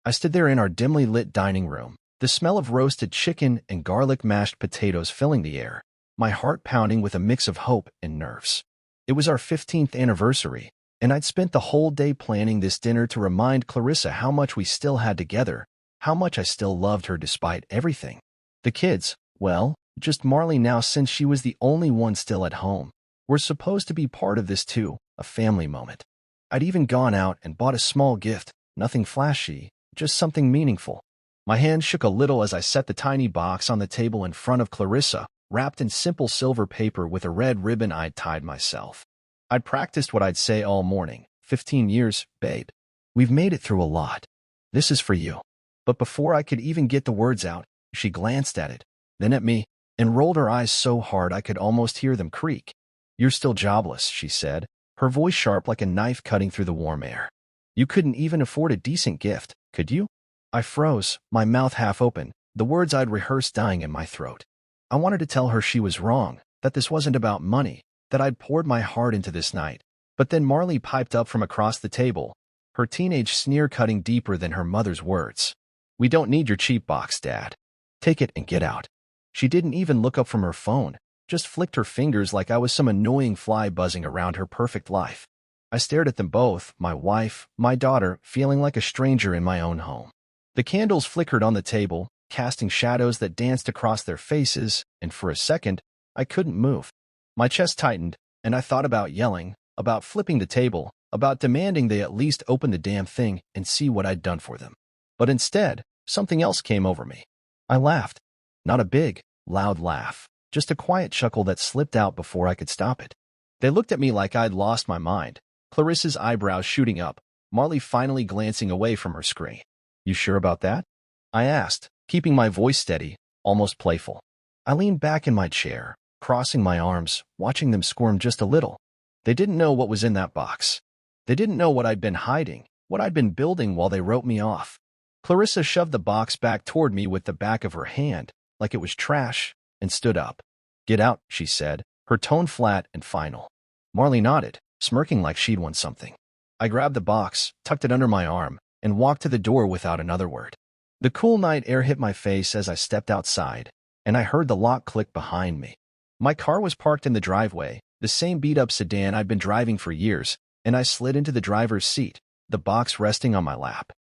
I stood there in our dimly lit dining room, the smell of roasted chicken and garlic mashed potatoes filling the air, my heart pounding with a mix of hope and nerves. It was our 15th anniversary, and I'd spent the whole day planning this dinner to remind Clarissa how much we still had together, how much I still loved her despite everything. The kids, well, just Marley now since she was the only one still at home, were supposed to be part of this too, a family moment. I'd even gone out and bought a small gift, nothing flashy, just something meaningful. My hand shook a little as I set the tiny box on the table in front of Clarissa, wrapped in simple silver paper with a red ribbon I'd tied myself. I'd practiced what I'd say all morning. 15 years, babe. We've made it through a lot. This is for you. But before I could even get the words out, she glanced at it, then at me, and rolled her eyes so hard I could almost hear them creak. You're still jobless, she said, her voice sharp like a knife cutting through the warm air. You couldn't even afford a decent gift, could you? I froze, my mouth half open, the words I'd rehearsed dying in my throat. I wanted to tell her she was wrong, that this wasn't about money, that I'd poured my heart into this night. But then Marley piped up from across the table, her teenage sneer cutting deeper than her mother's words. We don't need your cheap box, Dad. Take it and get out. She didn't even look up from her phone, just flicked her fingers like I was some annoying fly buzzing around her perfect life. I stared at them both, my wife, my daughter, feeling like a stranger in my own home. The candles flickered on the table, casting shadows that danced across their faces, and for a second, I couldn't move. My chest tightened, and I thought about yelling, about flipping the table, about demanding they at least open the damn thing and see what I'd done for them. But instead, something else came over me. I laughed. Not a big, loud laugh, just a quiet chuckle that slipped out before I could stop it. They looked at me like I'd lost my mind, Clarissa's eyebrows shooting up, Marley finally glancing away from her screen. You sure about that? I asked, keeping my voice steady, almost playful. I leaned back in my chair, crossing my arms, watching them squirm just a little. They didn't know what was in that box. They didn't know what I'd been hiding, what I'd been building while they wrote me off. Clarissa shoved the box back toward me with the back of her hand, like it was trash, and stood up. Get out, she said, her tone flat and final. Marley nodded, smirking like she'd won something. I grabbed the box, tucked it under my arm, and walked to the door without another word. The cool night air hit my face as I stepped outside, and I heard the lock click behind me. My car was parked in the driveway, the same beat-up sedan I'd been driving for years, and I slid into the driver's seat, the box resting on my lap.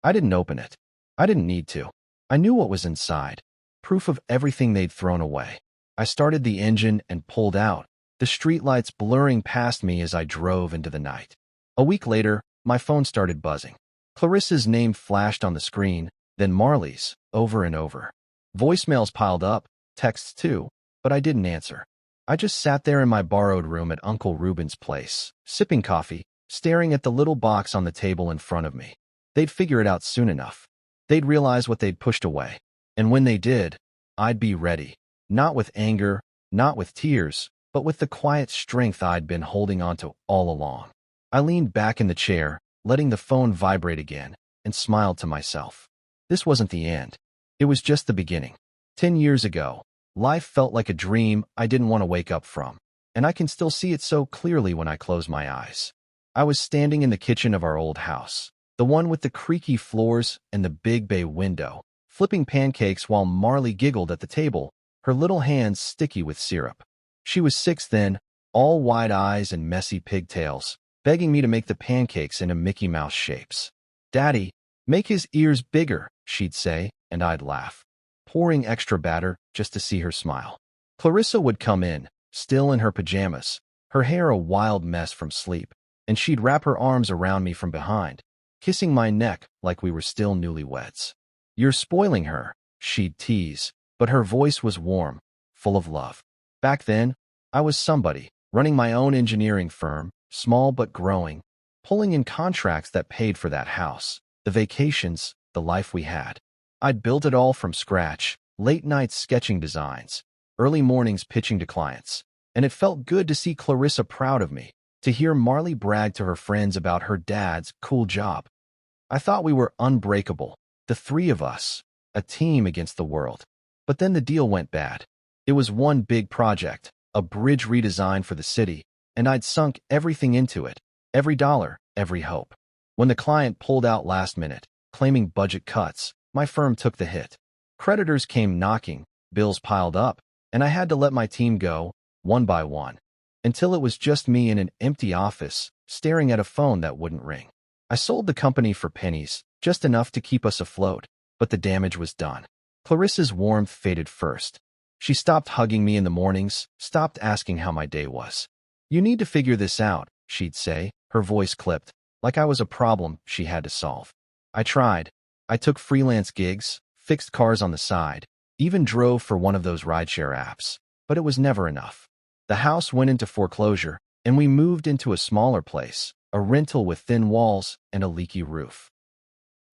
I didn't open it. I didn't need to. I knew what was inside, proof of everything they'd thrown away. I started the engine and pulled out, the streetlights blurring past me as I drove into the night. A week later, my phone started buzzing. Clarissa's name flashed on the screen, then Marley's, over and over. Voicemails piled up, texts too, but I didn't answer. I just sat there in my borrowed room at Uncle Reuben's place, sipping coffee, staring at the little box on the table in front of me. They'd figure it out soon enough. They'd realize what they'd pushed away. And when they did, I'd be ready. Not with anger, not with tears, but with the quiet strength I'd been holding onto all along. I leaned back in the chair, letting the phone vibrate again, and smiled to myself. This wasn't the end. It was just the beginning. 10 years ago, life felt like a dream I didn't want to wake up from, and I can still see it so clearly when I close my eyes. I was standing in the kitchen of our old house, the one with the creaky floors and the big bay window, flipping pancakes while Marley giggled at the table, her little hands sticky with syrup. She was 6 then, all wide eyes and messy pigtails, begging me to make the pancakes into Mickey Mouse shapes. Daddy, make his ears bigger, she'd say, and I'd laugh, pouring extra batter just to see her smile. Clarissa would come in, still in her pajamas, her hair a wild mess from sleep, and she'd wrap her arms around me from behind, kissing my neck like we were still newlyweds. You're spoiling her, she'd tease, but her voice was warm, full of love. Back then, I was somebody, running my own engineering firm, small but growing, pulling in contracts that paid for that house, the vacations, the life we had. I'd built it all from scratch, late nights sketching designs, early mornings pitching to clients, and it felt good to see Clarissa proud of me, to hear Marley brag to her friends about her dad's cool job. I thought we were unbreakable, the three of us, a team against the world. But then the deal went bad. It was one big project, a bridge redesign for the city, and I'd sunk everything into it, every dollar, every hope. When the client pulled out last minute, claiming budget cuts. My firm took the hit. Creditors came knocking, bills piled up, and I had to let my team go, one by one, until it was just me in an empty office, staring at a phone that wouldn't ring. I sold the company for pennies, just enough to keep us afloat, but the damage was done. Clarissa's warmth faded first. She stopped hugging me in the mornings, stopped asking how my day was. "You need to figure this out," she'd say, her voice clipped, like I was a problem she had to solve. I tried. I took freelance gigs, fixed cars on the side, even drove for one of those rideshare apps, but it was never enough. The house went into foreclosure, and we moved into a smaller place, a rental with thin walls and a leaky roof.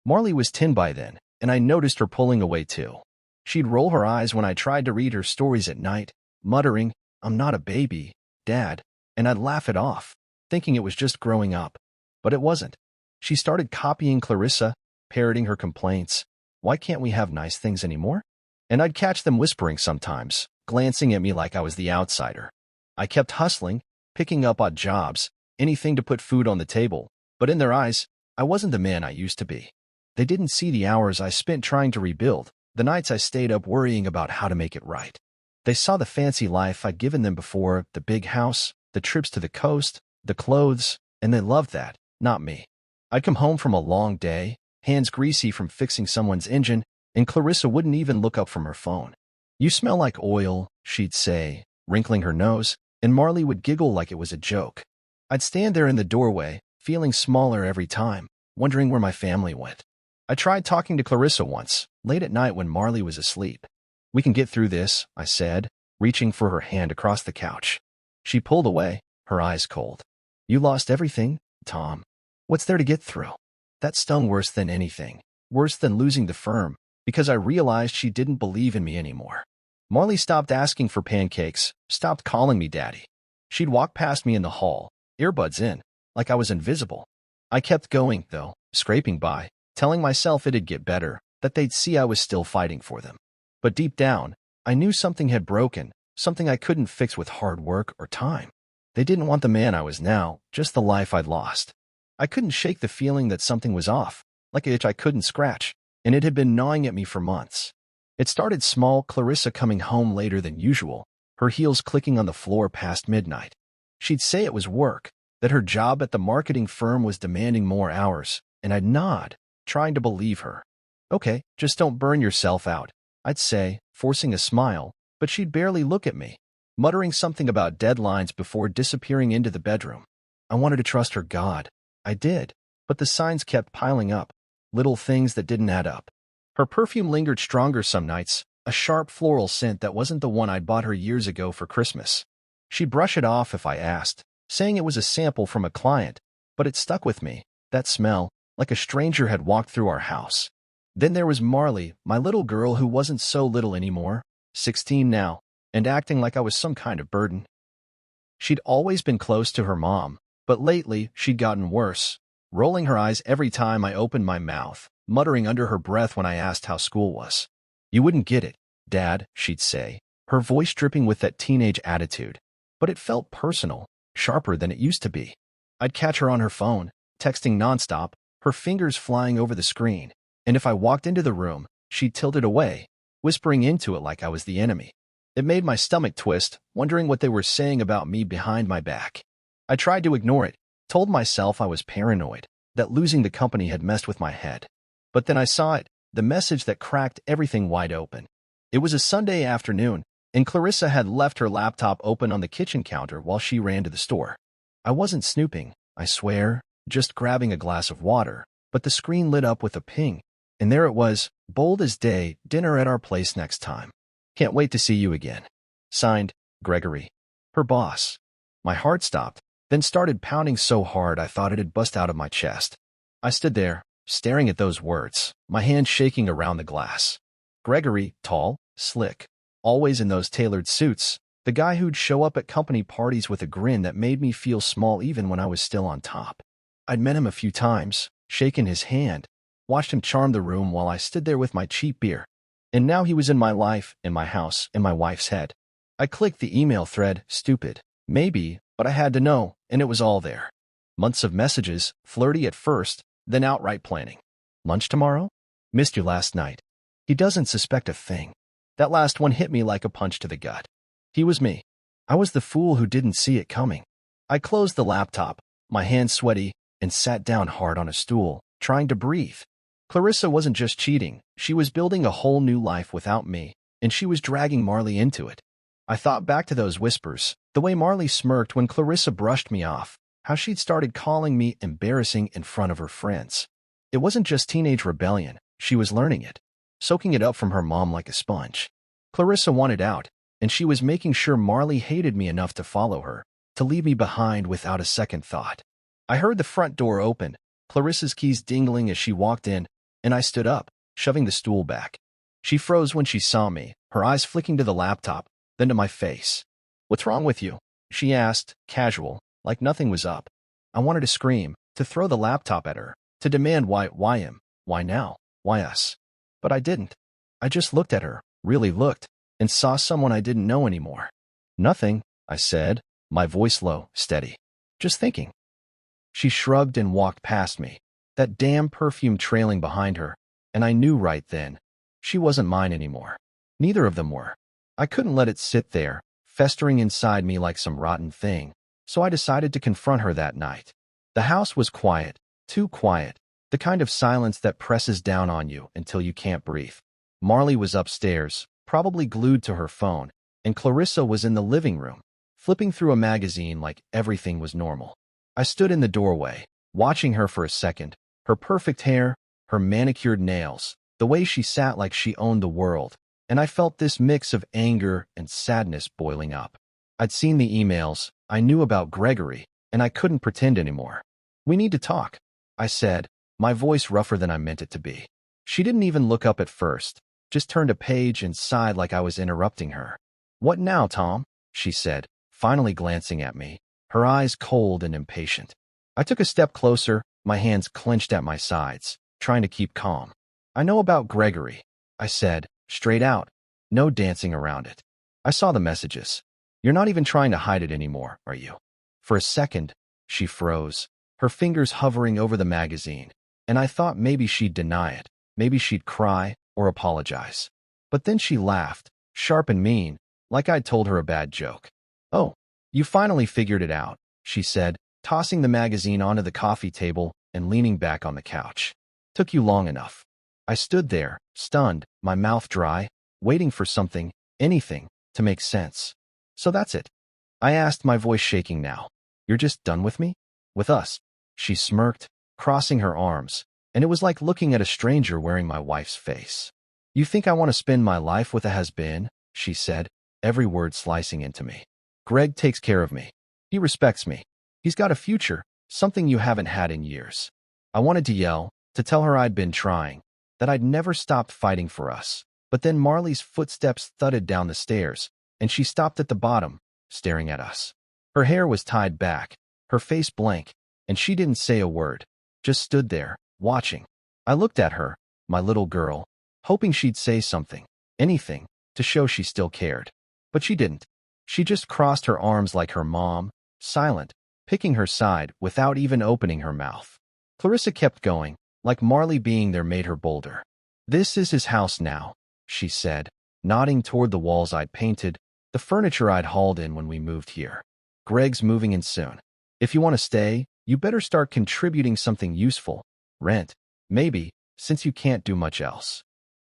Marley was 10 by then, and I noticed her pulling away too. She'd roll her eyes when I tried to read her stories at night, muttering, "I'm not a baby, Dad," and I'd laugh it off, thinking it was just growing up. But it wasn't. She started copying Clarissa, parroting her complaints. "Why can't we have nice things anymore?" And I'd catch them whispering sometimes, glancing at me like I was the outsider. I kept hustling, picking up odd jobs, anything to put food on the table, but in their eyes, I wasn't the man I used to be. They didn't see the hours I spent trying to rebuild, the nights I stayed up worrying about how to make it right. They saw the fancy life I'd given them before, the big house, the trips to the coast, the clothes, and they loved that, not me. I'd come home from a long day, hands greasy from fixing someone's engine, and Clarissa wouldn't even look up from her phone. "You smell like oil," she'd say, wrinkling her nose, and Marley would giggle like it was a joke. I'd stand there in the doorway, feeling smaller every time, wondering where my family went. I tried talking to Clarissa once, late at night when Marley was asleep. "We can get through this," I said, reaching for her hand across the couch. She pulled away, her eyes cold. "You lost everything, Tom. What's there to get through?" That stung worse than anything, worse than losing the firm, because I realized she didn't believe in me anymore. Marley stopped asking for pancakes, stopped calling me daddy. She'd walk past me in the hall, earbuds in, like I was invisible. I kept going, though, scraping by, telling myself it'd get better, that they'd see I was still fighting for them. But deep down, I knew something had broken, something I couldn't fix with hard work or time. They didn't want the man I was now, just the life I'd lost. I couldn't shake the feeling that something was off, like an itch I couldn't scratch, and it had been gnawing at me for months. It started small, Clarissa coming home later than usual, her heels clicking on the floor past midnight. She'd say it was work, that her job at the marketing firm was demanding more hours, and I'd nod, trying to believe her. "Okay, just don't burn yourself out," I'd say, forcing a smile, but she'd barely look at me, muttering something about deadlines before disappearing into the bedroom. I wanted to trust her God. I did, but the signs kept piling up, little things that didn't add up. Her perfume lingered stronger some nights, a sharp floral scent that wasn't the one I'd bought her years ago for Christmas. She'd brush it off if I asked, saying it was a sample from a client, but it stuck with me, that smell, like a stranger had walked through our house. Then there was Marley, my little girl who wasn't so little anymore, 16 now, and acting like I was some kind of burden. She'd always been close to her mom, but lately she'd gotten worse, rolling her eyes every time I opened my mouth, muttering under her breath when I asked how school was. "You wouldn't get it, Dad," she'd say, her voice dripping with that teenage attitude. But it felt personal, sharper than it used to be. I'd catch her on her phone, texting nonstop, her fingers flying over the screen, and if I walked into the room, she'd tilt it away, whispering into it like I was the enemy. It made my stomach twist, wondering what they were saying about me behind my back. I tried to ignore it, told myself I was paranoid, that losing the company had messed with my head. But then I saw it, the message that cracked everything wide open. It was a Sunday afternoon, and Clarissa had left her laptop open on the kitchen counter while she ran to the store. I wasn't snooping, I swear, just grabbing a glass of water, but the screen lit up with a ping, and there it was, bold as day, "Dinner at our place next time. Can't wait to see you again." Signed, Gregory. Her boss. My heart stopped, then started pounding so hard I thought it'd bust out of my chest. I stood there, staring at those words, my hand shaking around the glass. Gregory, tall, slick, always in those tailored suits, the guy who'd show up at company parties with a grin that made me feel small even when I was still on top. I'd met him a few times, shaken his hand, watched him charm the room while I stood there with my cheap beer. And now he was in my life, in my house, in my wife's head. I clicked the email thread, stupid, maybe, but I had to know, and it was all there. Months of messages, flirty at first, then outright planning. Lunch tomorrow? Missed you last night. He doesn't suspect a thing. That last one hit me like a punch to the gut. He was me. I was the fool who didn't see it coming. I closed the laptop, my hands sweaty, and sat down hard on a stool, trying to breathe. Clarissa wasn't just cheating, she was building a whole new life without me, and she was dragging Marley into it. I thought back to those whispers, the way Marley smirked when Clarissa brushed me off, how she'd started calling me embarrassing in front of her friends. It wasn't just teenage rebellion, she was learning it, soaking it up from her mom like a sponge. Clarissa wanted out, and she was making sure Marley hated me enough to follow her, to leave me behind without a second thought. I heard the front door open, Clarissa's keys dingling as she walked in, and I stood up, shoving the stool back. She froze when she saw me, her eyes flicking to the laptop, then to my face. "What's wrong with you?" she asked, casual, like nothing was up. I wanted to scream, to throw the laptop at her, to demand why him, why now, why us. But I didn't. I just looked at her, really looked, and saw someone I didn't know anymore. "Nothing," I said, my voice low, steady. "Just thinking." She shrugged and walked past me, that damn perfume trailing behind her, and I knew right then. She wasn't mine anymore. Neither of them were. I couldn't let it sit there, festering inside me like some rotten thing, so I decided to confront her that night. The house was quiet, too quiet, the kind of silence that presses down on you until you can't breathe. Marley was upstairs, probably glued to her phone, and Clarissa was in the living room, flipping through a magazine like everything was normal. I stood in the doorway, watching her for a second, her perfect hair, her manicured nails, the way she sat like she owned the world, and I felt this mix of anger and sadness boiling up. I'd seen the emails, I knew about Gregory, and I couldn't pretend anymore. "We need to talk," I said, my voice rougher than I meant it to be. She didn't even look up at first, just turned a page and sighed like I was interrupting her. "What now, Tom?" she said, finally glancing at me, her eyes cold and impatient. I took a step closer, my hands clenched at my sides, trying to keep calm. "I know about Gregory," I said, straight out, no dancing around it. "I saw the messages. You're not even trying to hide it anymore, are you?" For a second, she froze, her fingers hovering over the magazine, and I thought maybe she'd deny it, maybe she'd cry or apologize. But then she laughed, sharp and mean, like I'd told her a bad joke. "Oh, you finally figured it out," she said, tossing the magazine onto the coffee table and leaning back on the couch. "Took you long enough." I stood there, stunned, my mouth dry, waiting for something, anything, to make sense. "So that's it?" I asked, my voice shaking now. "You're just done with me? With us?" She smirked, crossing her arms, and it was like looking at a stranger wearing my wife's face. "You think I want to spend my life with a has-been?" she said, every word slicing into me. "Greg takes care of me. He respects me. He's got a future, something you haven't had in years." I wanted to yell, to tell her I'd been trying, that I'd never stopped fighting for us. But then Marley's footsteps thudded down the stairs, and she stopped at the bottom, staring at us. Her hair was tied back, her face blank, and she didn't say a word, just stood there, watching. I looked at her, my little girl, hoping she'd say something, anything, to show she still cared. But she didn't. She just crossed her arms like her mom, silent, picking her side without even opening her mouth. Clarissa kept going, like Marley being there made her bolder. "This is his house now," she said, nodding toward the walls I'd painted, the furniture I'd hauled in when we moved here. "Greg's moving in soon. If you want to stay, you better start contributing something useful. Rent, maybe, since you can't do much else."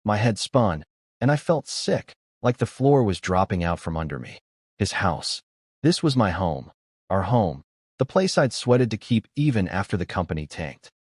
My head spun, and I felt sick, like the floor was dropping out from under me. His house. This was my home. Our home. The place I'd sweated to keep even after the company tanked.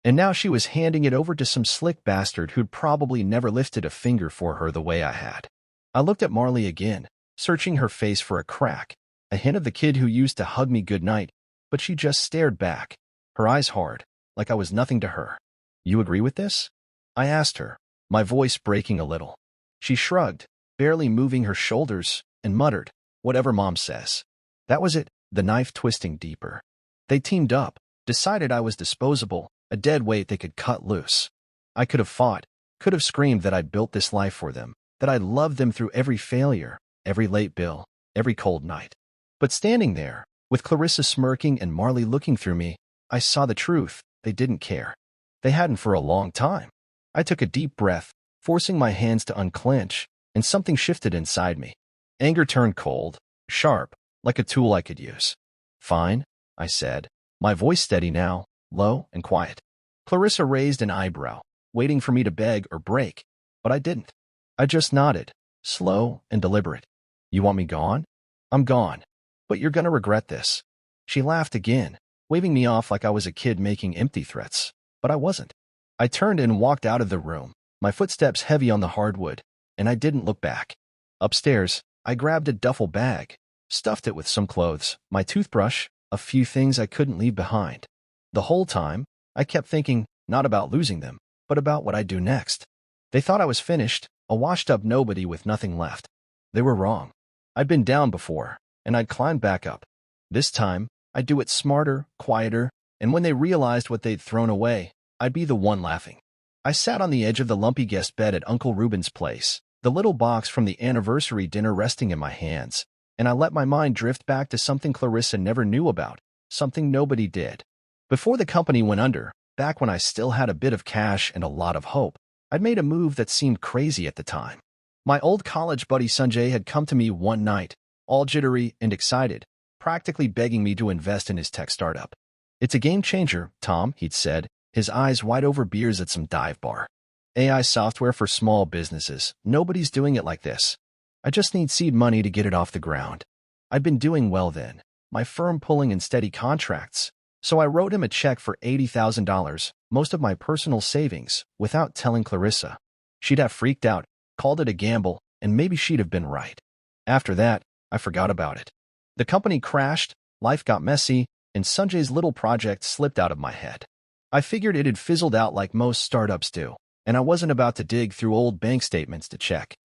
And now she was handing it over to some slick bastard who'd probably never lifted a finger for her the way I had. I looked at Marley again, searching her face for a crack, a hint of the kid who used to hug me goodnight, but she just stared back, her eyes hard, like I was nothing to her. "You agree with this?" I asked her, my voice breaking a little. She shrugged, barely moving her shoulders, and muttered, "Whatever Mom says." That was it, the knife twisting deeper. They teamed up, decided I was disposable, a dead weight they could cut loose. I could have fought, could have screamed that I'd built this life for them, that I'd loved them through every failure, every late bill, every cold night. But standing there, with Clarissa smirking and Marley looking through me, I saw the truth. They didn't care. They hadn't for a long time. I took a deep breath, forcing my hands to unclench, and something shifted inside me. Anger turned cold, sharp, like a tool I could use. "Fine," I said, my voice steady now, low and quiet. Clarissa raised an eyebrow, waiting for me to beg or break, but I didn't. I just nodded, slow and deliberate. "You want me gone? I'm gone. But you're gonna regret this." She laughed again, waving me off like I was a kid making empty threats. But I wasn't. I turned and walked out of the room, my footsteps heavy on the hardwood, and I didn't look back. Upstairs, I grabbed a duffel bag, stuffed it with some clothes, my toothbrush, a few things I couldn't leave behind. The whole time, I kept thinking, not about losing them, but about what I'd do next. They thought I was finished, a washed-up nobody with nothing left. They were wrong. I'd been down before, and I'd climbed back up. This time, I'd do it smarter, quieter, and when they realized what they'd thrown away, I'd be the one laughing. I sat on the edge of the lumpy guest bed at Uncle Reuben's place, the little box from the anniversary dinner resting in my hands, and I let my mind drift back to something Clarissa never knew about, something nobody did. Before the company went under, back when I still had a bit of cash and a lot of hope, I'd made a move that seemed crazy at the time. My old college buddy Sanjay had come to me one night, all jittery and excited, practically begging me to invest in his tech startup. "It's a game changer, Tom," he'd said, his eyes wide over beers at some dive bar. "AI software for small businesses. Nobody's doing it like this. I just need seed money to get it off the ground." I'd been doing well then, my firm pulling in steady contracts, so I wrote him a check for $80,000, most of my personal savings, without telling Clarissa. She'd have freaked out, called it a gamble, and maybe she'd have been right. After that, I forgot about it. The company crashed, life got messy, and Sanjay's little project slipped out of my head. I figured it had fizzled out like most startups do, and I wasn't about to dig through old bank statements to check.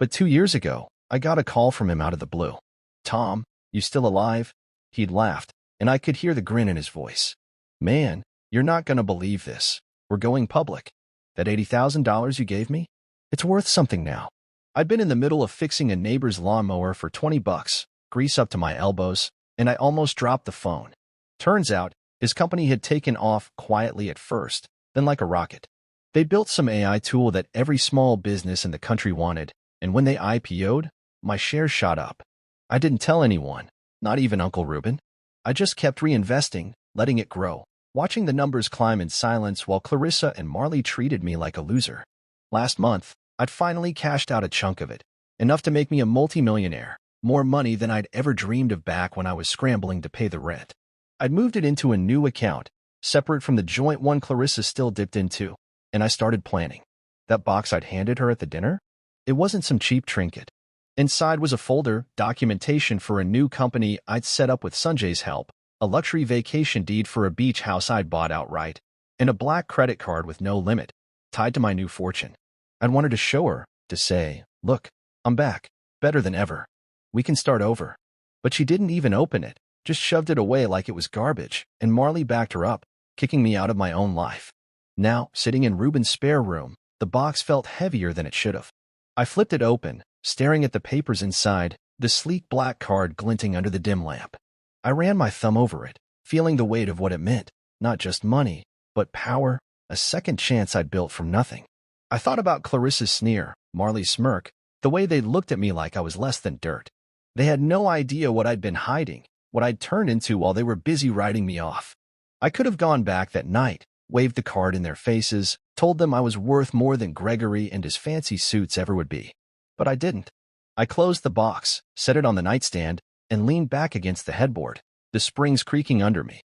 But 2 years ago, I got a call from him out of the blue. "Tom, you still alive?" He'd laughed, and I could hear the grin in his voice. "Man, you're not gonna believe this. We're going public. That $80,000 you gave me? It's worth something now." I'd been in the middle of fixing a neighbor's lawnmower for $20, grease up to my elbows, and I almost dropped the phone. Turns out, his company had taken off quietly at first, then like a rocket. They built some AI tool that every small business in the country wanted, and when they IPO'd, my shares shot up. I didn't tell anyone, not even Uncle Reuben. I just kept reinvesting, letting it grow, watching the numbers climb in silence while Clarissa and Marley treated me like a loser. Last month, I'd finally cashed out a chunk of it, enough to make me a multimillionaire, more money than I'd ever dreamed of back when I was scrambling to pay the rent. I'd moved it into a new account, separate from the joint one Clarissa still dipped into, and I started planning. That box I'd handed her at the dinner? It wasn't some cheap trinket. Inside was a folder, documentation for a new company I'd set up with Sanjay's help, a luxury vacation deed for a beach house I'd bought outright, and a black credit card with no limit, tied to my new fortune. I'd wanted to show her, to say, "Look, I'm back, better than ever. We can start over." But she didn't even open it, just shoved it away like it was garbage, and Marley backed her up, kicking me out of my own life. Now, sitting in Reuben's spare room, the box felt heavier than it should have. I flipped it open, staring at the papers inside, the sleek black card glinting under the dim lamp. I ran my thumb over it, feeling the weight of what it meant, not just money, but power, a second chance I'd built from nothing. I thought about Clarissa's sneer, Marley's smirk, the way they looked at me like I was less than dirt. They had no idea what I'd been hiding, what I'd turned into while they were busy writing me off. I could have gone back that night, waved the card in their faces, told them I was worth more than Gregory and his fancy suits ever would be. But I didn't. I closed the box, set it on the nightstand, and leaned back against the headboard, the springs creaking under me.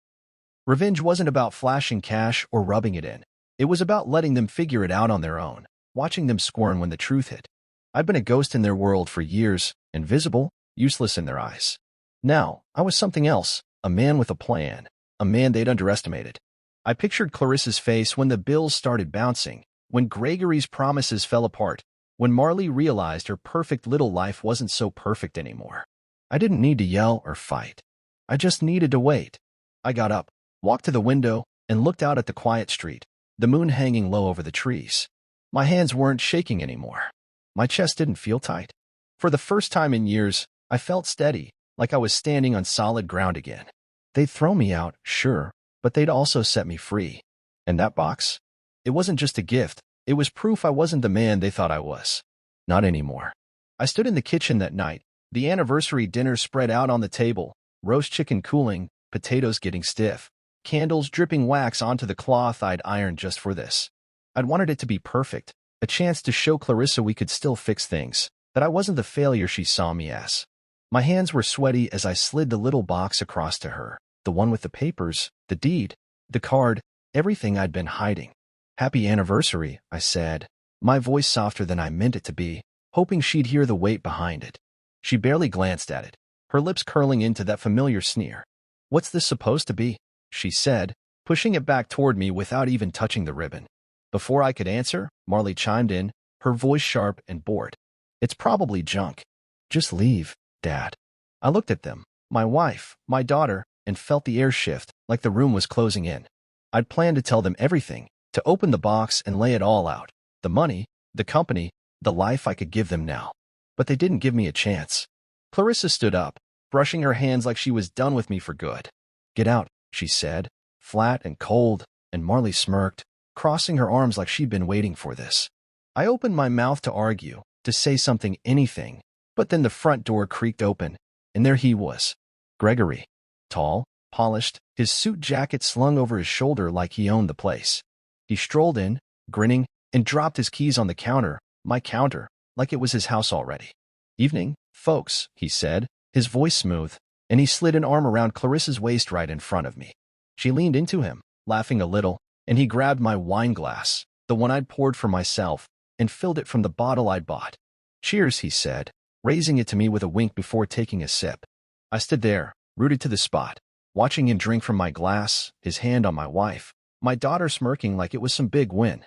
Revenge wasn't about flashing cash or rubbing it in. It was about letting them figure it out on their own, watching them scorn when the truth hit. I'd been a ghost in their world for years, invisible, useless in their eyes. Now, I was something else, a man with a plan, a man they'd underestimated. I pictured Clarissa's face when the bills started bouncing, when Gregory's promises fell apart, when Marley realized her perfect little life wasn't so perfect anymore. I didn't need to yell or fight. I just needed to wait. I got up, walked to the window, and looked out at the quiet street, the moon hanging low over the trees. My hands weren't shaking anymore. My chest didn't feel tight. For the first time in years, I felt steady, like I was standing on solid ground again. They'd throw me out, sure, but they'd also set me free. And that box? It wasn't just a gift. It was proof I wasn't the man they thought I was. Not anymore. I stood in the kitchen that night, the anniversary dinner spread out on the table, roast chicken cooling, potatoes getting stiff, candles dripping wax onto the cloth I'd ironed just for this. I'd wanted it to be perfect, a chance to show Clarissa we could still fix things, that I wasn't the failure she saw me as. My hands were sweaty as I slid the little box across to her, the one with the papers, the deed, the card, everything I'd been hiding. Happy anniversary, I said, my voice softer than I meant it to be, hoping she'd hear the weight behind it. She barely glanced at it, her lips curling into that familiar sneer. What's this supposed to be? She said, pushing it back toward me without even touching the ribbon. Before I could answer, Marley chimed in, her voice sharp and bored. It's probably junk. Just leave, Dad. I looked at them, my wife, my daughter, and felt the air shift, like the room was closing in. I'd planned to tell them everything, to open the box and lay it all out. The money, the company, the life I could give them now. But they didn't give me a chance. Clarissa stood up, brushing her hands like she was done with me for good. Get out, she said, flat and cold, and Marley smirked, crossing her arms like she'd been waiting for this. I opened my mouth to argue, to say something, anything, but then the front door creaked open, and there he was. Gregory. Tall, polished, his suit jacket slung over his shoulder like he owned the place. He strolled in, grinning, and dropped his keys on the counter, my counter, like it was his house already. Evening, folks, he said, his voice smooth, and he slid an arm around Clarissa's waist right in front of me. She leaned into him, laughing a little, and he grabbed my wine glass, the one I'd poured for myself, and filled it from the bottle I'd bought. Cheers, he said, raising it to me with a wink before taking a sip. I stood there, rooted to the spot, watching him drink from my glass, his hand on my wife, my daughter smirking like it was some big win.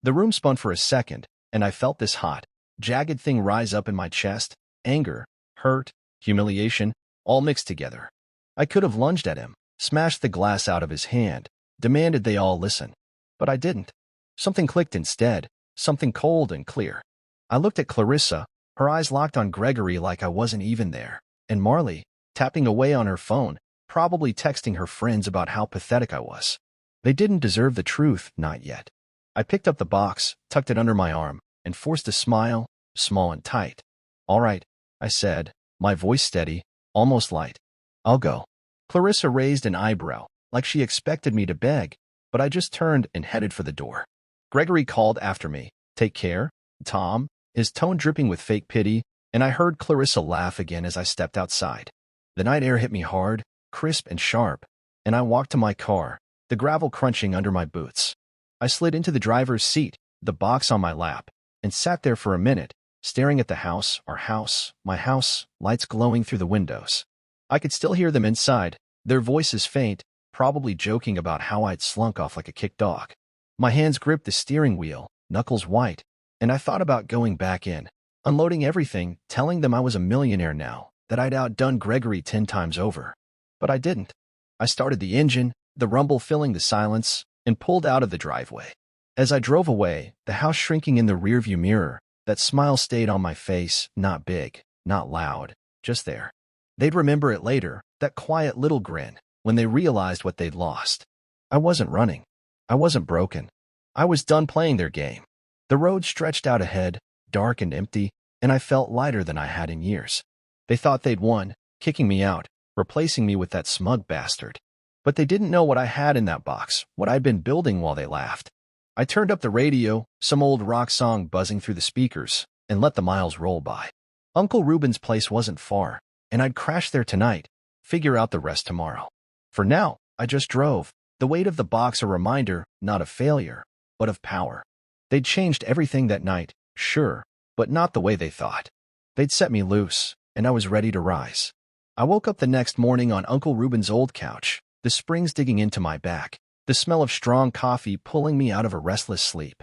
The room spun for a second, and I felt this hot, jagged thing rise up in my chest, anger, hurt, humiliation, all mixed together. I could have lunged at him, smashed the glass out of his hand, demanded they all listen. But I didn't. Something clicked instead, something cold and clear. I looked at Clarissa, her eyes locked on Gregory like I wasn't even there, and Marley, tapping away on her phone, probably texting her friends about how pathetic I was. They didn't deserve the truth, not yet. I picked up the box, tucked it under my arm, and forced a smile, small and tight. All right, I said, my voice steady, almost light. I'll go. Clarissa raised an eyebrow, like she expected me to beg, but I just turned and headed for the door. Gregory called after me, "Take care, Tom," his tone dripping with fake pity, and I heard Clarissa laugh again as I stepped outside. The night air hit me hard, crisp and sharp, and I walked to my car, the gravel crunching under my boots. I slid into the driver's seat, the box on my lap, and sat there for a minute, staring at the house, our house, my house, lights glowing through the windows. I could still hear them inside, their voices faint, probably joking about how I'd slunk off like a kicked dog. My hands gripped the steering wheel, knuckles white, and I thought about going back in, unloading everything, telling them I was a millionaire now, that I'd outdone Gregory 10 times over. But I didn't. I started the engine, the rumble filling the silence, and pulled out of the driveway. As I drove away, the house shrinking in the rearview mirror, that smile stayed on my face, not big, not loud, just there. They'd remember it later, that quiet little grin, when they realized what they'd lost. I wasn't running. I wasn't broken. I was done playing their game. The road stretched out ahead, dark and empty, and I felt lighter than I had in years. They thought they'd won, kicking me out, replacing me with that smug bastard. But they didn't know what I had in that box, what I'd been building while they laughed. I turned up the radio, some old rock song buzzing through the speakers, and let the miles roll by. Uncle Reuben's place wasn't far, and I'd crash there tonight, figure out the rest tomorrow. For now, I just drove, the weight of the box a reminder, not of failure, but of power. They'd changed everything that night, sure, but not the way they thought. They'd set me loose, and I was ready to rise. I woke up the next morning on Uncle Reuben's old couch, the springs digging into my back, the smell of strong coffee pulling me out of a restless sleep.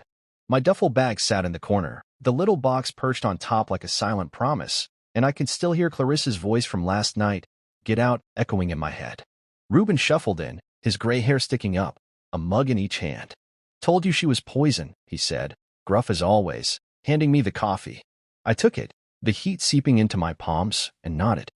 My duffel bag sat in the corner, the little box perched on top like a silent promise, and I could still hear Clarissa's voice from last night, "Get out," echoing in my head. Reuben shuffled in, his gray hair sticking up, a mug in each hand. "Told you she was poison," he said, gruff as always, handing me the coffee. I took it, the heat seeping into my palms, and nodded.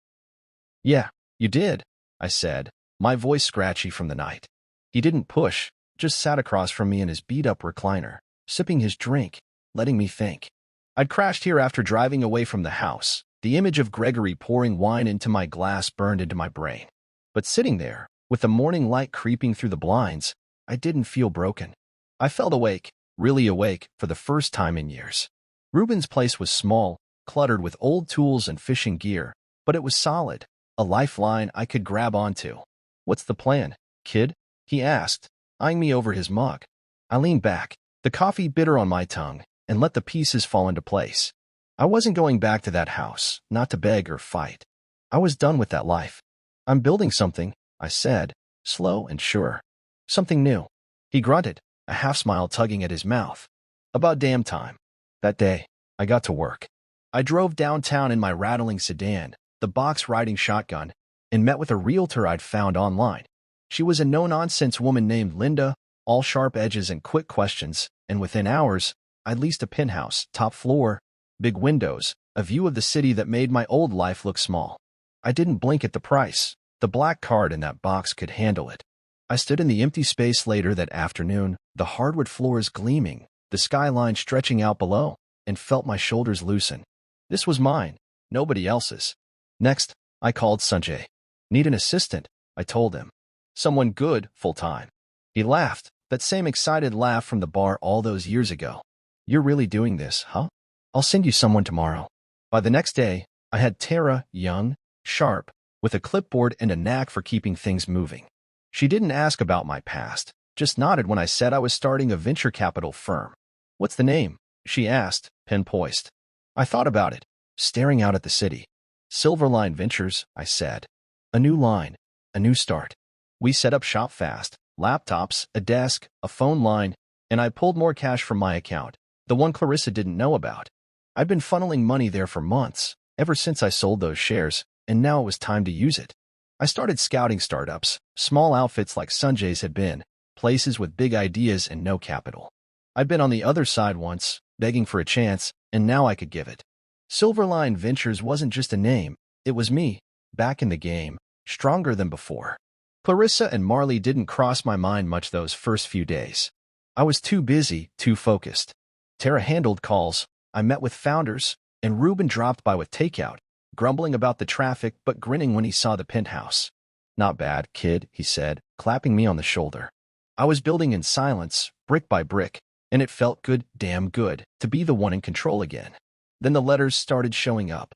"Yeah, you did," I said, my voice scratchy from the night. He didn't push, just sat across from me in his beat-up recliner, sipping his drink, letting me think. I'd crashed here after driving away from the house. The image of Gregory pouring wine into my glass burned into my brain. But sitting there, with the morning light creeping through the blinds, I didn't feel broken. I felt awake, really awake, for the first time in years. Ruben's place was small, cluttered with old tools and fishing gear, but it was solid, a lifeline I could grab onto. "What's the plan, kid?" he asked, eyeing me over his mug. I leaned back, the coffee bitter on my tongue, and let the pieces fall into place. I wasn't going back to that house, not to beg or fight. I was done with that life. "I'm building something," I said, slow and sure. "Something new." He grunted, a half-smile tugging at his mouth. "About damn time." That day, I got to work. I drove downtown in my rattling sedan, the box-riding shotgun, and met with a realtor I'd found online. She was a no-nonsense woman named Linda, all sharp edges and quick questions, and within hours, I'd leased a penthouse, top floor, big windows, a view of the city that made my old life look small. I didn't blink at the price. The black card in that box could handle it. I stood in the empty space later that afternoon, the hardwood floors gleaming, the skyline stretching out below, and felt my shoulders loosen. This was mine, nobody else's. Next, I called Sanjay. "Need an assistant," I told him. "Someone good, full-time." He laughed, that same excited laugh from the bar all those years ago. "You're really doing this, huh? I'll send you someone tomorrow." By the next day, I had Tara, young, sharp, with a clipboard and a knack for keeping things moving. She didn't ask about my past, just nodded when I said I was starting a venture capital firm. "What's the name?" she asked, pen poised. I thought about it, staring out at the city. "Silverline Ventures," I said. A new line, a new start. We set up shop fast, laptops, a desk, a phone line, and I pulled more cash from my account, the one Clarissa didn't know about. I'd been funneling money there for months, ever since I sold those shares, and now it was time to use it. I started scouting startups, small outfits like Sanjay's had been, places with big ideas and no capital. I'd been on the other side once, begging for a chance, and now I could give it. Silverline Ventures wasn't just a name, it was me, back in the game, stronger than before. Clarissa and Marley didn't cross my mind much those first few days. I was too busy, too focused. Tara handled calls, I met with founders, and Ruben dropped by with takeout, grumbling about the traffic but grinning when he saw the penthouse. "Not bad, kid," he said, clapping me on the shoulder. I was building in silence, brick by brick, and it felt good, damn good, to be the one in control again. Then the letters started showing up.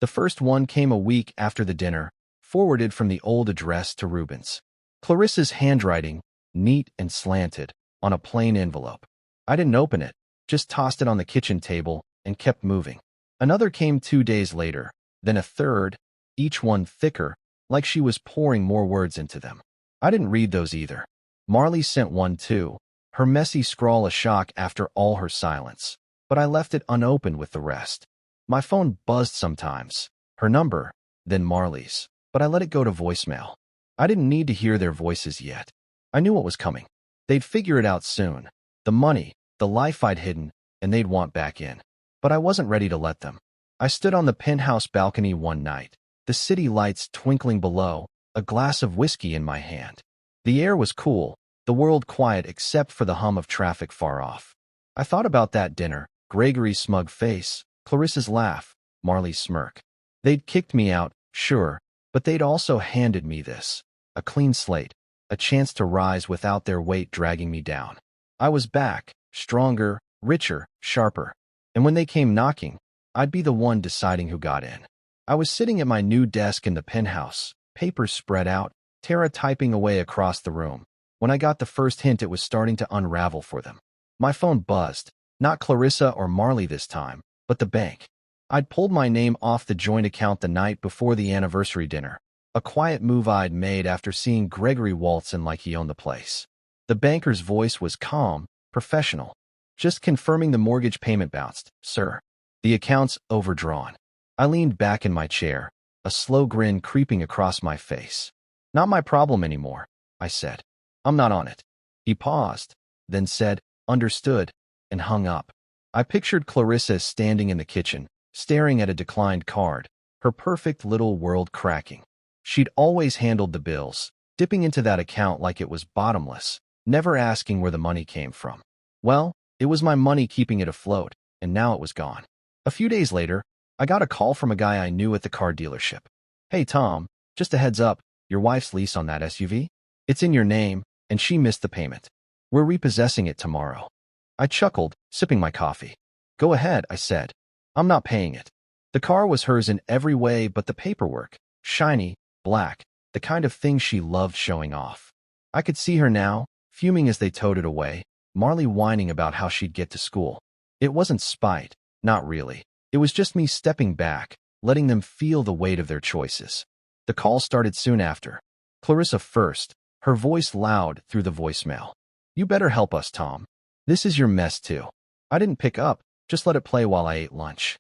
The first one came a week after the dinner, forwarded from the old address to Ruben's. Clarissa's handwriting, neat and slanted, on a plain envelope. I didn't open it, just tossed it on the kitchen table and kept moving. Another came 2 days later, then a third, each one thicker, like she was pouring more words into them. I didn't read those either. Marley sent one too, her messy scrawl a shock after all her silence, but I left it unopened with the rest. My phone buzzed sometimes, her number, then Marley's, but I let it go to voicemail. I didn't need to hear their voices yet. I knew what was coming. They'd figure it out soon. The money, the life I'd hidden, and they'd want back in. But I wasn't ready to let them. I stood on the penthouse balcony one night, the city lights twinkling below, a glass of whiskey in my hand. The air was cool, the world quiet except for the hum of traffic far off. I thought about that dinner, Gregory's smug face, Clarissa's laugh, Marley's smirk. They'd kicked me out, sure, but they'd also handed me this. A clean slate, a chance to rise without their weight dragging me down. I was back, stronger, richer, sharper. And when they came knocking, I'd be the one deciding who got in. I was sitting at my new desk in the penthouse, papers spread out, Tara typing away across the room. When I got the first hint it was starting to unravel for them. My phone buzzed, not Clarissa or Marley this time, but the bank. I'd pulled my name off the joint account the night before the anniversary dinner, a quiet move I'd made after seeing Gregory waltz in like he owned the place. The banker's voice was calm, professional. "Just confirming the mortgage payment bounced, sir. The account's overdrawn." I leaned back in my chair, a slow grin creeping across my face. "Not my problem anymore," I said. "I'm not on it." He paused, then said, "Understood," and hung up. I pictured Clarissa standing in the kitchen, staring at a declined card, her perfect little world cracking. She'd always handled the bills, dipping into that account like it was bottomless, never asking where the money came from. Well, it was my money keeping it afloat, and now it was gone. A few days later, I got a call from a guy I knew at the car dealership. "Hey Tom, just a heads up, your wife's lease on that SUV? It's in your name, and she missed the payment. We're repossessing it tomorrow." I chuckled, sipping my coffee. "Go ahead," I said. "I'm not paying it." The car was hers in every way but the paperwork. Shiny, black, the kind of thing she loved showing off. I could see her now, fuming as they towed it away, Marley whining about how she'd get to school. It wasn't spite, not really. It was just me stepping back, letting them feel the weight of their choices. The call started soon after. Clarissa first, her voice loud through the voicemail. "You better help us, Tom. This is your mess too." I didn't pick up, just let it play while I ate lunch.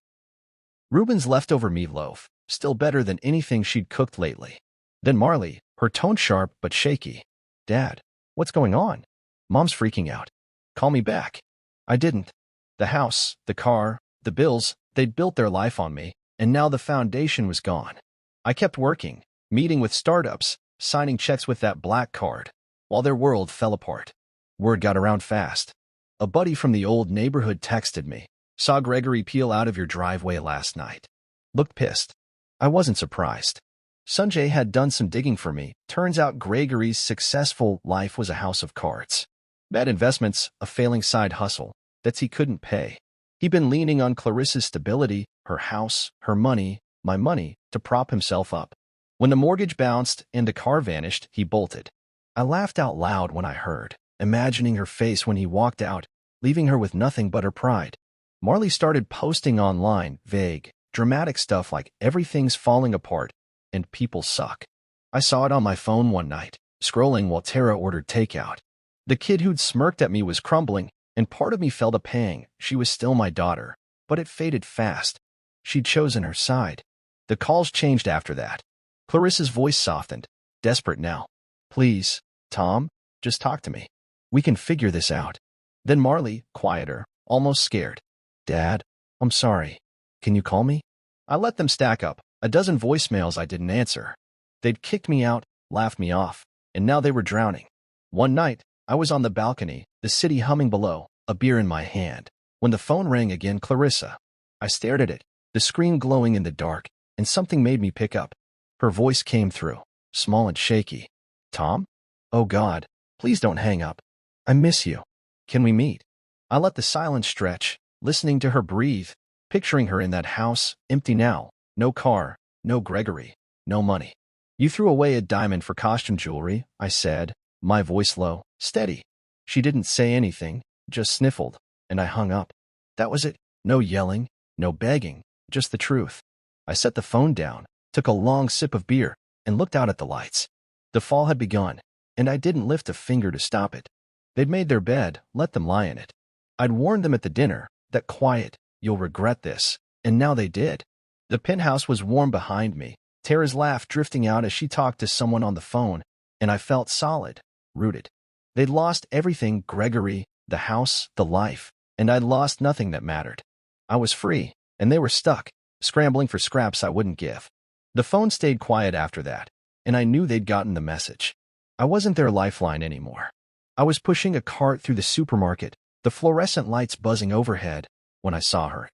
Ruben's leftover meatloaf, still better than anything she'd cooked lately. Then Marley, her tone sharp but shaky. "Dad, what's going on? Mom's freaking out. Call me back." I didn't. The house, the car, the bills, they'd built their life on me, and now the foundation was gone. I kept working, meeting with startups, signing checks with that black card, while their world fell apart. Word got around fast. A buddy from the old neighborhood texted me. "Saw Gregory peel out of your driveway last night. Looked pissed." I wasn't surprised. Sanjay had done some digging for me. Turns out Gregory's successful life was a house of cards. Bad investments, a failing side hustle, debts he couldn't pay. He'd been leaning on Clarissa's stability, her house, her money, my money, to prop himself up. When the mortgage bounced and the car vanished, he bolted. I laughed out loud when I heard, imagining her face when he walked out, leaving her with nothing but her pride. Marley started posting online, vague, dramatic stuff like everything's falling apart and people suck. I saw it on my phone one night, scrolling while Tara ordered takeout. The kid who'd smirked at me was crumbling, and part of me felt a pang. She was still my daughter, but it faded fast. She'd chosen her side. The calls changed after that. Clarissa's voice softened, desperate now. "Please, Tom, just talk to me. We can figure this out." Then Marley, quieter, almost scared. "Dad, I'm sorry. Can you call me?" I let them stack up, a dozen voicemails I didn't answer. They'd kicked me out, laughed me off, and now they were drowning. One night, I was on the balcony, the city humming below, a beer in my hand, when the phone rang again. Clarissa. I stared at it, the screen glowing in the dark, and something made me pick up. Her voice came through, small and shaky. "Tom? Oh God, please don't hang up. I miss you. Can we meet?" I let the silence stretch, listening to her breathe, picturing her in that house, empty now, no car, no Gregory, no money. "You threw away a diamond for costume jewelry," I said, my voice low, steady. She didn't say anything, just sniffled, and I hung up. That was it. No yelling, no begging, just the truth. I set the phone down, took a long sip of beer, and looked out at the lights. The fall had begun, and I didn't lift a finger to stop it. They'd made their bed, let them lie in it. I'd warned them at the dinner, that quiet, "You'll regret this," and now they did. The penthouse was warm behind me, Tara's laugh drifting out as she talked to someone on the phone, and I felt solid, rooted. They'd lost everything: Gregory, the house, the life, and I'd lost nothing that mattered. I was free, and they were stuck, scrambling for scraps I wouldn't give. The phone stayed quiet after that, and I knew they'd gotten the message. I wasn't their lifeline anymore. I was pushing a cart through the supermarket, the fluorescent lights buzzing overhead, when I saw her.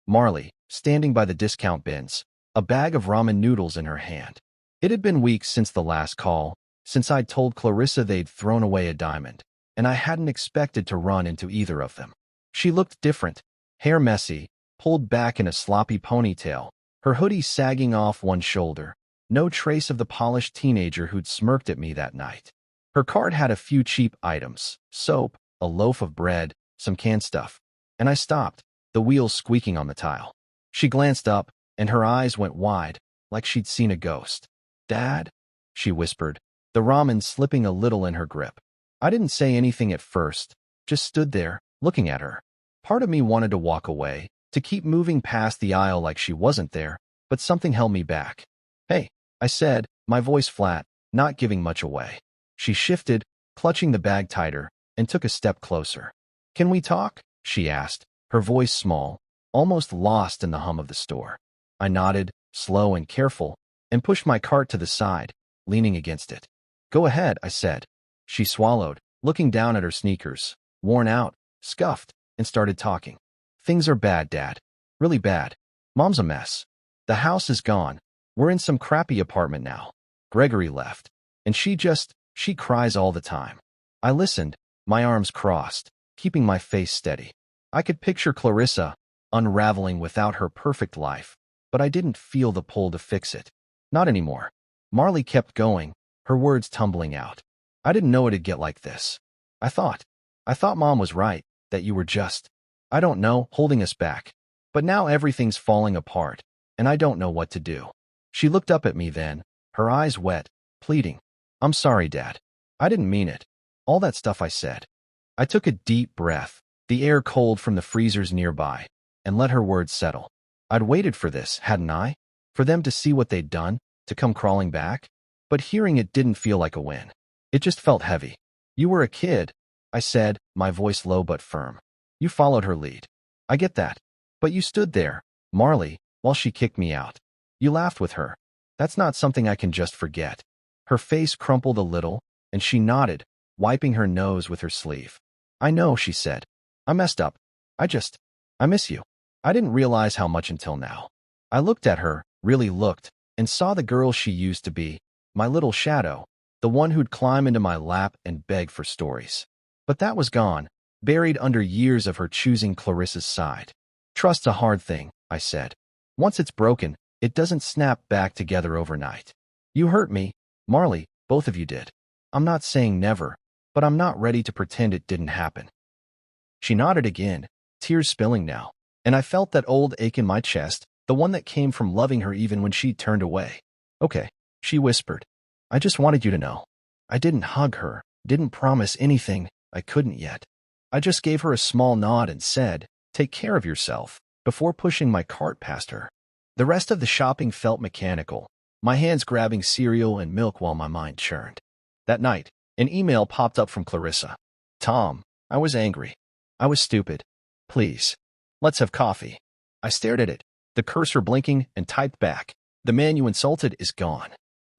Marley, standing by the discount bins, a bag of ramen noodles in her hand. It had been weeks since the last call, since I'd told Clarissa they'd thrown away a diamond, and I hadn't expected to run into either of them. She looked different, hair messy, pulled back in a sloppy ponytail, her hoodie sagging off one shoulder, no trace of the polished teenager who'd smirked at me that night. Her cart had a few cheap items: soap, a loaf of bread, some canned stuff. And I stopped, the wheels squeaking on the tile. She glanced up, and her eyes went wide, like she'd seen a ghost. "Dad?" she whispered, the ramen slipping a little in her grip. I didn't say anything at first, just stood there, looking at her. Part of me wanted to walk away, to keep moving past the aisle like she wasn't there, but something held me back. "Hey," I said, my voice flat, not giving much away. She shifted, clutching the bag tighter, and took a step closer. "Can we talk?" she asked, her voice small, almost lost in the hum of the store. I nodded, slow and careful, and pushed my cart to the side, leaning against it. "Go ahead," I said. She swallowed, looking down at her sneakers, worn out, scuffed, and started talking. Things are bad, Dad. Really bad. Mom's a mess. The house is gone. We're in some crappy apartment now. Gregory left. And she cries all the time. I listened, my arms crossed, keeping my face steady. I could picture Clarissa unraveling without her perfect life, but I didn't feel the pull to fix it. Not anymore. Marley kept going, her words tumbling out. I didn't know it'd get like this. I thought Mom was right, that you were just, I don't know, holding us back. But now everything's falling apart, and I don't know what to do. She looked up at me then, her eyes wet, pleading. I'm sorry, Dad. I didn't mean it. All that stuff I said. I took a deep breath, the air cold from the freezers nearby, and let her words settle. I'd waited for this, hadn't I? For them to see what they'd done, to come crawling back? But hearing it didn't feel like a win. It just felt heavy. You were a kid, I said, my voice low but firm. You followed her lead. I get that. But you stood there, Marley, while she kicked me out. You laughed with her. That's not something I can just forget. Her face crumpled a little, and she nodded, wiping her nose with her sleeve. I know, she said. I messed up. I miss you. I didn't realize how much until now. I looked at her, really looked, and saw the girl she used to be, my little shadow, the one who'd climb into my lap and beg for stories. But that was gone, buried under years of her choosing Clarissa's side. Trust's a hard thing, I said. Once it's broken, it doesn't snap back together overnight. You hurt me, Marley, both of you did. I'm not saying never, but I'm not ready to pretend it didn't happen. She nodded again, tears spilling now, and I felt that old ache in my chest, the one that came from loving her even when she turned away. Okay, she whispered. I just wanted you to know. I didn't hug her, didn't promise anything, I couldn't yet. I just gave her a small nod and said, take care of yourself, before pushing my cart past her. The rest of the shopping felt mechanical, my hands grabbing cereal and milk while my mind churned. That night, an email popped up from Clarissa. Tom, I was angry. I was stupid. Please, let's have coffee. I stared at it, the cursor blinking, and typed back. The man you insulted is gone.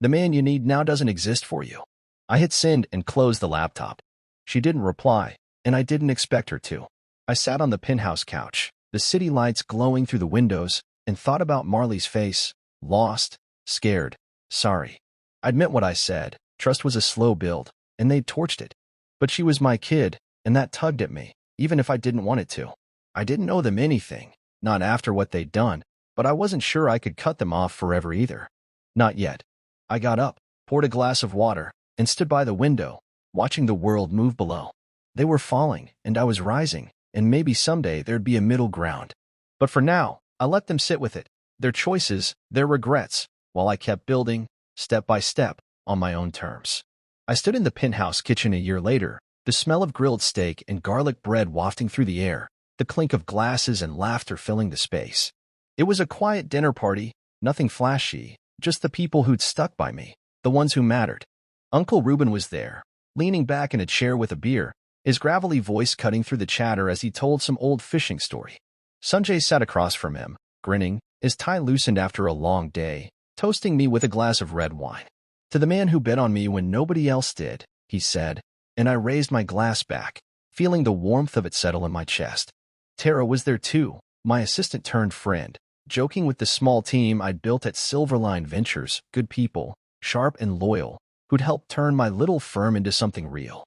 The man you need now doesn't exist for you. I hit send and closed the laptop. She didn't reply, and I didn't expect her to. I sat on the penthouse couch, the city lights glowing through the windows, and thought about Marley's face, lost, scared, sorry. I'd meant what I said. Trust was a slow build, and they'd torched it. But she was my kid, and that tugged at me, even if I didn't want it to. I didn't owe them anything, not after what they'd done, but I wasn't sure I could cut them off forever either. Not yet. I got up, poured a glass of water, and stood by the window, watching the world move below. They were falling, and I was rising, and maybe someday there'd be a middle ground. But for now, I let them sit with it, their choices, their regrets, while I kept building, step by step, on my own terms. I stood in the penthouse kitchen a year later, the smell of grilled steak and garlic bread wafting through the air, the clink of glasses and laughter filling the space. It was a quiet dinner party, nothing flashy, just the people who'd stuck by me, the ones who mattered. Uncle Reuben was there, leaning back in a chair with a beer, his gravelly voice cutting through the chatter as he told some old fishing story. Sanjay sat across from him, grinning, his tie loosened after a long day, toasting me with a glass of red wine. To the man who bet on me when nobody else did, he said, and I raised my glass back, feeling the warmth of it settle in my chest. Tara was there too, my assistant-turned-friend, joking with the small team I'd built at Silverline Ventures, good people, sharp and loyal, who'd helped turn my little firm into something real.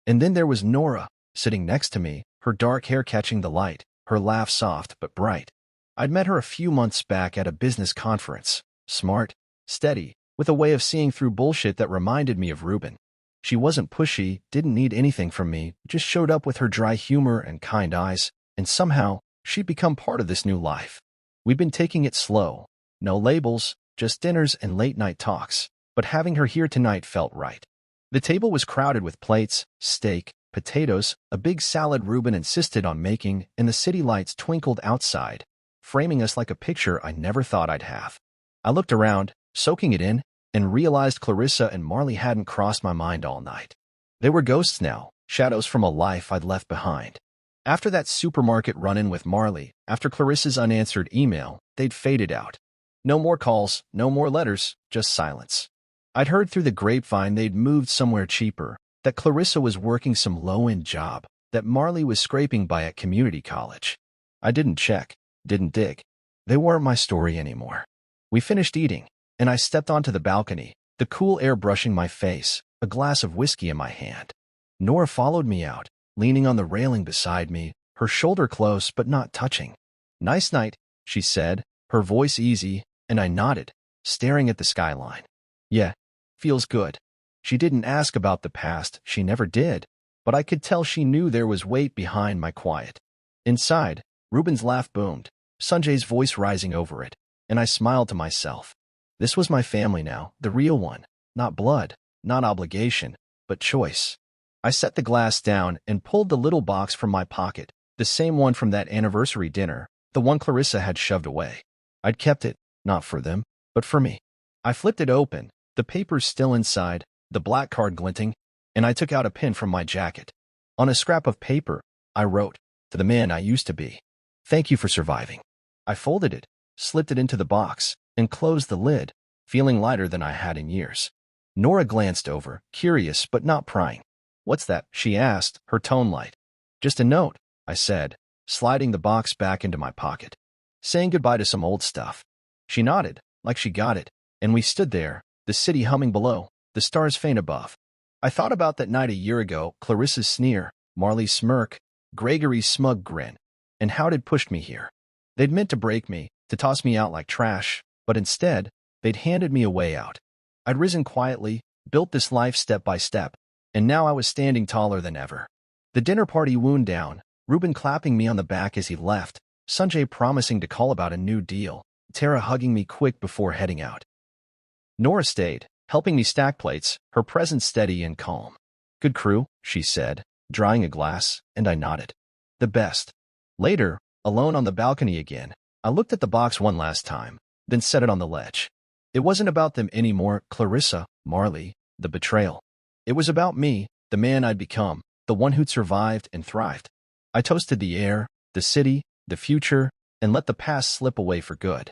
And then there was Nora, sitting next to me, her dark hair catching the light, her laugh soft but bright. I'd met her a few months back at a business conference, smart, steady, with a way of seeing through bullshit that reminded me of Reuben. She wasn't pushy, didn't need anything from me, just showed up with her dry humor and kind eyes, and somehow, she'd become part of this new life. We'd been taking it slow, no labels, just dinners and late-night talks, but having her here tonight felt right. The table was crowded with plates, steak, potatoes, a big salad Reuben insisted on making, and the city lights twinkled outside, framing us like a picture I never thought I'd have. I looked around, soaking it in, and realized Clarissa and Marley hadn't crossed my mind all night. They were ghosts now, shadows from a life I'd left behind. After that supermarket run-in with Marley, after Clarissa's unanswered email, they'd faded out. No more calls, no more letters, just silence. I'd heard through the grapevine they'd moved somewhere cheaper, that Clarissa was working some low-end job that Marley was scraping by at community college. I didn't check, didn't dig. They weren't my story anymore. We finished eating, and I stepped onto the balcony, the cool air brushing my face, a glass of whiskey in my hand. Nora followed me out, leaning on the railing beside me, her shoulder close but not touching. "Nice night," she said, her voice easy, and I nodded, staring at the skyline. "Yeah, feels good." She didn't ask about the past, she never did, but I could tell she knew there was weight behind my quiet. Inside, Ruben's laugh boomed, Sanjay's voice rising over it, and I smiled to myself. This was my family now, the real one, not blood, not obligation, but choice. I set the glass down and pulled the little box from my pocket, the same one from that anniversary dinner, the one Clarissa had shoved away. I'd kept it, not for them, but for me. I flipped it open, the papers still inside, the black card glinting, and I took out a pen from my jacket. On a scrap of paper, I wrote, "To the man I used to be. Thank you for surviving." I folded it, slipped it into the box, and closed the lid, feeling lighter than I had in years. Nora glanced over, curious but not prying. "What's that?" she asked, her tone light. "Just a note," I said, sliding the box back into my pocket. "Saying goodbye to some old stuff." She nodded, like she got it, and we stood there, the city humming below, the stars faint above. I thought about that night a year ago, Clarissa's sneer, Marley's smirk, Gregory's smug grin, and how it had pushed me here. They'd meant to break me, to toss me out like trash, but instead, they'd handed me a way out. I'd risen quietly, built this life step by step, and now I was standing taller than ever. The dinner party wound down, Ruben clapping me on the back as he left, Sanjay promising to call about a new deal, Tara hugging me quick before heading out. Nora stayed, helping me stack plates, her presence steady and calm. "Good crew," she said, drying a glass, and I nodded. "The best." Later, alone on the balcony again, I looked at the box one last time, then set it on the ledge. It wasn't about them anymore, Clarissa, Marley, the betrayal. It was about me, the man I'd become, the one who'd survived and thrived. I toasted the air, the city, the future, and let the past slip away for good.